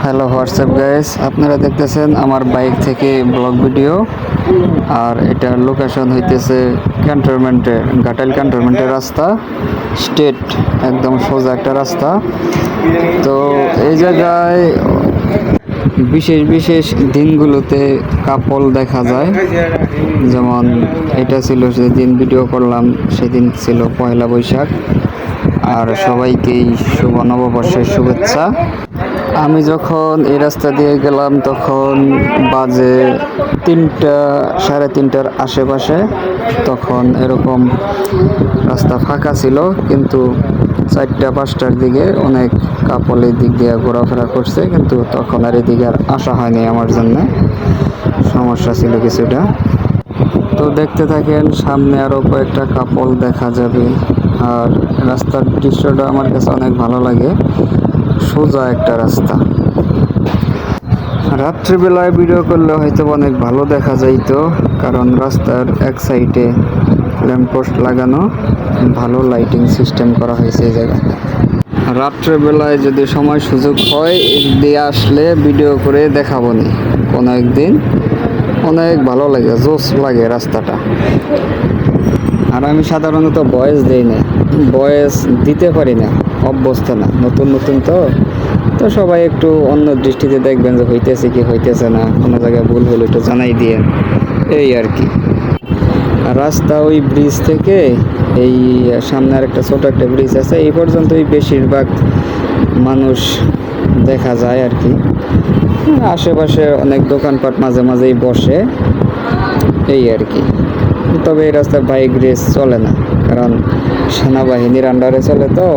Hello WhatsApp guys, আপনারা দেখতেছেন আমার বাইক থেকে ব্লগ ভিডিও। আর এটার লোকেশন হইতেছে ক্যান্টনমেন্টের, ঘাটাইল ক্যান্টনমেন্টের রাস্তা, স্টেট একদম সোজা একটা রাস্তা। তো এই জায়গায় বিশেষ বিশেষ দিনগুলোতে কাপল দেখা যায়। যেমন এটা ছিল যেদিন ভিডিও করলাম, সেদিন ছিল পয়লা বৈশাখ। আর সবাইকেই শুভ নববর্ষের শুভেচ্ছা। আমি যখন এই রাস্তা দিয়ে গেলাম তখন বাজে 3টা, সাড়ে 3টার আশেপাশে। তখন এরকম রাস্তা ফাঁকা ছিল, কিন্তু 4টা 5টার দিকে অনেক কাপল এই দিক দিয়ে ঘোরাফেরা করছে, কিন্তু তখন আর এদিকে আর আসা হয়নি আমার জন্য, সমস্যা ছিল কিছুটা। তো দেখতে থাকেন, সামনে আরও কয়েকটা কাপল দেখা যাবে। আর রাস্তার দৃশ্যটা আমার কাছে অনেক ভালো লাগে, সোজা একটা রাস্তা। রাত্রিবেলায় ভিডিও করলে হয়তো অনেক ভালো দেখা যাইতো, কারণ রাস্তার এক সাইডে ল্যাম্পপোস্ট লাগানো, ভালো লাইটিং সিস্টেম করা হয়েছে এই জায়গায়। রাত্রেবেলায় যদি সময় সুযোগ হয় দিয়ে আসলে ভিডিও করে দেখাবো নি কোনো একদিন। অনেক ভালো লাগে, জোস লাগে রাস্তাটা। আর আমি সাধারণত ভয়েস দেই না, ভয়েস দিতে পারি না, অভ্যস্ত না, নতুন নতুন তো সবাই একটু অন্য দৃষ্টিতে দেখবেন যে হইতেছে কি হইতেছে না, কোনো জায়গায় ভুল হলে একটু জানাই দিয়ে, এই আর কি। রাস্তা ওই ব্রিজ থেকে এই সামনে আর একটা ছোট একটা ব্রিজ আছে, এই পর্যন্তই বেশিরভাগ মানুষ দেখা যায় আর কি। আশেপাশে অনেক দোকানপাট মাঝে মাঝেই বসে, এই আর কি। তবে এই রাস্তায় বাইক রেস চলে না, কারণ সেনাবাহিনীর আন্ডারে চলে, তো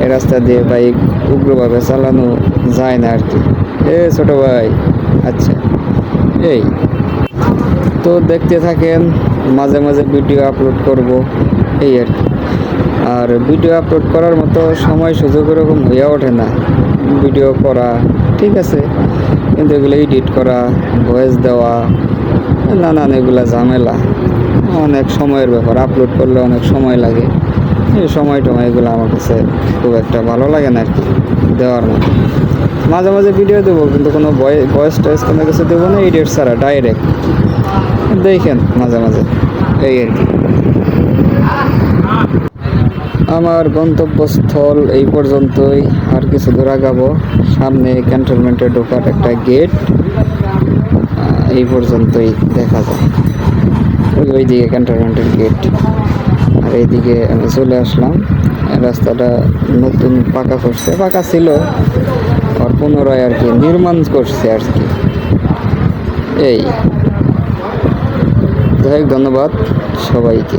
এই রাস্তা দিয়ে বাইক উগ্রভাবে চালানো যায় না আর কি। ছোট ভাই, আচ্ছা এই তো দেখতে থাকেন, মাঝে মাঝে ভিডিও আপলোড করব, এই আর কি। আর ভিডিও আপলোড করার মতো সময় সুযোগ এরকম হয়ে ওঠে না। ভিডিও করা ঠিক আছে, কিন্তু এগুলো এডিট করা, ভয়েস দেওয়া, নানান এগুলা ঝামেলা, অনেক সময়ের ব্যাপার। আপলোড করলে অনেক সময় লাগে, এই সময় এগুলো আমার কাছে খুব একটা ভালো লাগে না আর কি দেওয়ার মতো। মাঝে মাঝে ভিডিও দেবো, কিন্তু কোনো ভয়েস টয়েস কোনো কিছু দেবো না, এডিট ছাড়া ডাইরেক্ট দেখেন মাঝে মাঝে, এই আর কি। আমার গন্তব্যস্থল এই পর্যন্তই, আর কিছু দূর আগাবো। সামনে ক্যান্টনমেন্টে ঢোকার একটা গেট, এই পর্যন্তই দেখা যায়, ওইদিকে ক্যান্টনমেন্টের গেট। আর এইদিকে আমি চলে আসলাম। রাস্তাটা নতুন পাকা করছে, পাকা ছিল আর পুনরায় আর কি নির্মাণ করছে আর কি, এই। যাই হোক, ধন্যবাদ সবাইকে।